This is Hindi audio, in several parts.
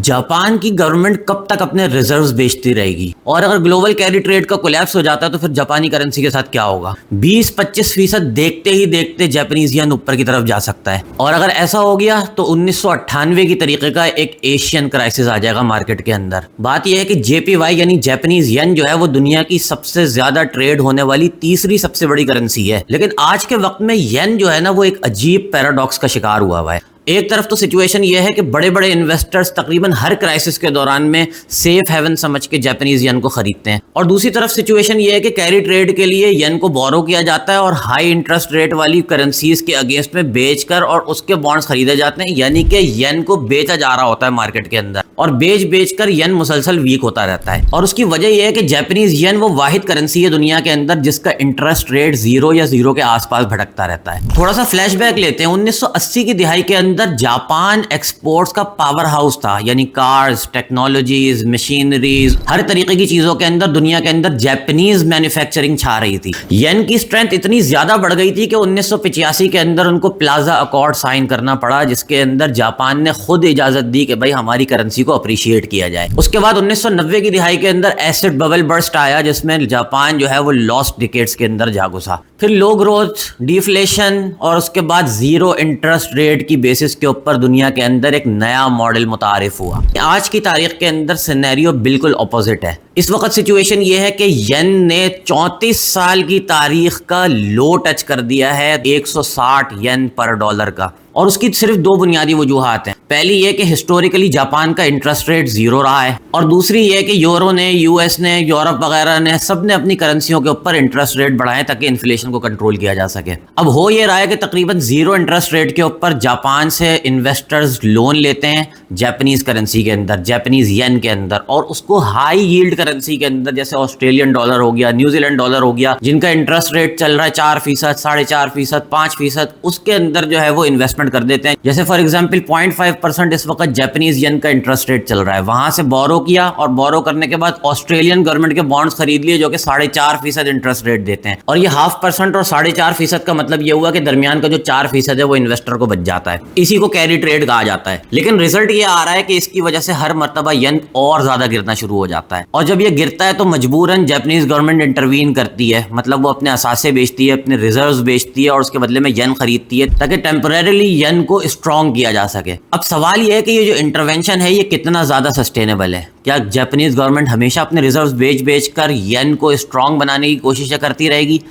जापान की गवर्नमेंट कब तक अपने रिजर्व्स बेचती रहेगी, और अगर ग्लोबल कैरी ट्रेड का कोलैप्स हो जाता है तो फिर जापानी करेंसी के साथ क्या होगा। 20-25% देखते ही देखते जापानीज येन ऊपर की तरफ जा सकता है, और अगर ऐसा हो गया तो 1998 की तरीके का एक एशियन क्राइसिस आ जाएगा मार्केट के अंदर। बात यह है कि जेपीवाई यानी जापानीज येन जो है वो दुनिया की सबसे ज्यादा ट्रेड होने वाली तीसरी सबसे बड़ी करेंसी है, लेकिन आज के वक्त में येन जो है ना वो एक अजीब पैराडॉक्स का शिकार हुआ है। एक तरफ तो सिचुएशन ये है कि बड़े बड़े इन्वेस्टर्स तकरीबन हर क्राइसिस के दौरान में सेफ हेवन समझ के जापानीज येन को खरीदते हैं, और दूसरी तरफ सिचुएशन ये है कि कैरी ट्रेड के लिए येन को बोरो किया जाता है और हाई इंटरेस्ट रेट वाली करेंसीज के अगेंस्ट में बेचकर और उसके बॉन्ड्स खरीदे जाते हैं, यानी कि येन को बेचा जा रहा होता है मार्केट के अंदर, और बेच कर येन मुसलसल वीक होता रहता है। और उसकी वजह यह है कि जापानीज येन वो वाहिद करेंसी है दुनिया के अंदर जिसका इंटरेस्ट रेट 0 या 0 के आसपास भटकता रहता है। थोड़ा सा फ्लैशबैक लेते हैं। 1980 की दिहाई के अंदर जापान एक्सपोर्ट्स का पावर हाउस था, यानी कार्स, टेक्नोलॉजीज, मशीनरीज, हर तरीके की चीजों के अंदर दुनिया के अंदर जापानीज मैन्युफैक्चरिंग छा रही थी। येन की स्ट्रेंथ इतनी ज्यादा बढ़ गई थी कि 1985 के अंदर उनको प्लाजा अकॉर्ड साइन करना पड़ा, जिसके अंदर जापान ने खुद इजाजत दी कि भाई हमारी करेंसी को अप्रिशिएट किया जाए। उसके बाद 1990 की दिहाई के अंदर एसिड बबल बर्स्ट आया, जिसमें जापान जो है वो लॉस्ट डिकेड्स के अंदर जा घुसा। फिर लो ग्रोथ, डिफ्लेशन, और उसके बाद 0 इंटरेस्ट रेट की बेसिस के ऊपर दुनिया के अंदर एक नया मॉडल मुतारिफ हुआ। आज की तारीख के अंदर सिनेरियो बिल्कुल ऑपोजिट है। इस वक्त सिचुएशन ये है कि येन ने 34 साल की तारीख का लो टच कर दिया है 160 येन पर डॉलर का, और उसकी सिर्फ 2 बुनियादी वजूहात हैं। पहली ये कि हिस्टोरिकली जापान का इंटरेस्ट रेट 0 रहा है, और दूसरी ये कि यूरो ने, यूएस ने, यूरोप वगैरह ने सब ने अपनी करेंसियों के ऊपर इंटरेस्ट रेट बढ़ाए ताकि इन्फ्लेशन को कंट्रोल किया जा सके। अब हो ये रहा है कि तकरीबन 0 इंटरेस्ट रेट के ऊपर जापान से इन्वेस्टर्स लोन लेते हैं जापानीज करेंसी के अंदर, जापानीज येन के अंदर, और उसको हाई यील्ड करेंसी के अंदर जैसे ऑस्ट्रेलियन डॉलर हो गया, न्यूजीलैंड डॉलर हो गया, जिनका इंटरेस्ट रेट चल रहा है 4%, 4.5%, 5%, उसके अंदर जो है वो इन्वेस्टमेंट कर देते हैं। जैसे फॉर एग्जांपल 0.5% इस वक्त जापानीज येन का इंटरेस्ट रेट चल रहा है, वहां से बोरो किया, और बोरो करने के बाद ऑस्ट्रेलियन गवर्नमेंट के बॉन्ड्स खरीद लिए जो कि 4.5% इंटरेस्ट रेट देते हैं, और ये 0.5% और 4.5% का मतलब ये हुआ कि दरमियान का जो 4% है वो इन्वेस्टर को बच जाता है। इसी को कैरी ट्रेड कहा जाता है। लेकिन रिजल्ट ये आ रहा है कि इसकी वजह से हर मर्तबा येन और ज्यादा गिरना शुरू हो जाता है, और जब ये गिरता है तो मजबूरन जापानीज गवर्नमेंट इंटरवीन करती है, मतलब वो अपने असासे बेचती है, अपने रिजर्व्स बेचती है, और उसके बदले में येन खरीदती है ताकि टेम्परेरीली येन को स्ट्रॉन्ग किया जा सके। अब सवाल यह है कि ये जो इंटरवेंशन है ये कितना ज्यादा सस्टेनेबल है। क्या जापानीज गवर्नमेंट हमेशा अपने रिजर्व्स बेच कर येन को स्ट्रॉन्ग बनाने की कोशिश करती रहेगी,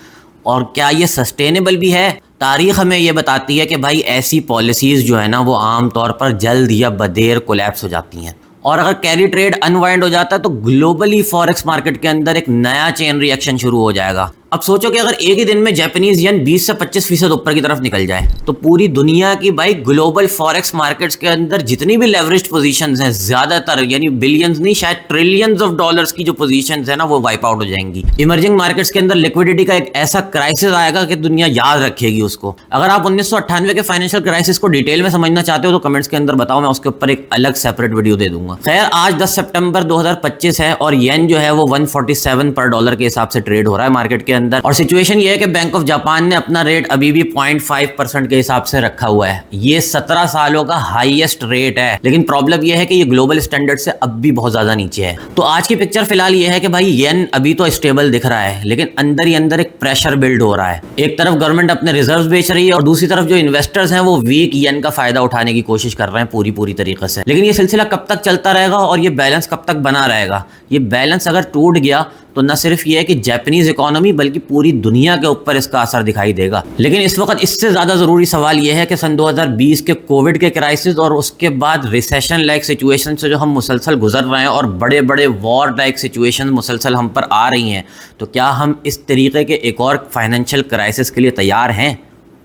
और क्या ये सस्टेनेबल भी है? तारीख हमें ये बताती है कि भाई ऐसी पॉलिसीज जो है ना वो आमतौर पर जल्द या बदेर कोलैप्स हो जाती हैं, और अगर कैरी ट्रेड अनवाइंड हो जाता है तो ग्लोबली फॉरेक्स मार्केट के अंदर एक नया चेन रिएक्शन शुरू हो जाएगा। अब सोचो कि अगर एक ही दिन में जापानीज येन 20 से 25% ऊपर की तरफ निकल जाए तो पूरी दुनिया की भाई ग्लोबल फॉरेक्स मार्केट्स के अंदर जितनी भी लेवरेज्ड पोजीशंस हैं, ज्यादातर यानी बिलियंस नहीं शायद ट्रिलियंस ऑफ डॉलर्स की जो पोजीशंस है ना वो वाइप आउट हो जाएंगी। इमर्जिंग मार्केट्स के अंदर लिक्विडिटी का एक ऐसा क्राइसिस आएगा कि दुनिया याद रखेगी उसको। अगर आप 1998 के फाइनेंशियल क्राइसिस को डिटेल में समझना चाहते हो तो कमेंट्स के अंदर बताओ, मैं उसके ऊपर एक अलग सेपरेट वीडियो दे दूंगा। खैर, आज 10 सितंबर 2025 है और येन जो है वो 147 पर डॉलर के हिसाब से ट्रेड हो रहा है मार्केट के अंदर, और सिचुएशन ये है कि बैंक ऑफ जापान ने अपना रेट अभी भी 0.5% के हिसाब से रखा हुआ है। ये 17 सालों का हाईएस्ट रेट है, लेकिन प्रॉब्लम ये है कि ये ग्लोबल स्टैंडर्ड से अब भी बहुत ज्यादा नीचे है। तो आज की पिक्चर फिलहाल ये है कि भाई येन अभी तो स्टेबल दिख रहा है, लेकिन अंदर ही अंदर एक प्रेशर बिल्ड हो रहा है। एक तरफ गवर्नमेंट अपने रिजर्व्स बेच रही है और दूसरी तरफ जो इन्वेस्टर्स हैं वो वीक येन का फायदा उठाने की कोशिश कर रहे हैं पूरी तरीके से। लेकिन ये सिलसिला कब तक चलता रहेगा और ये बैलेंस कब तक बना रहेगा? ये बैलेंस अगर टूट गया तो न सिर्फ ये है कि जापानीज इकोनॉमी बल्कि पूरी दुनिया के ऊपर इसका असर दिखाई देगा। लेकिन इस वक्त इससे ज्यादा जरूरी सवाल ये है कि सन 2020 के कोविड के क्राइसिस और उसके बाद रिसेशन लाइक सिचुएशन से जो हम मुसलसल गुजर रहे हैं और बड़े बड़े वॉर लाइक सिचुएशन मुसलसल हम पर आ रही हैं, तो क्या हम इस तरीके के एक और फाइनेंशियल क्राइसिस के लिए तैयार हैं?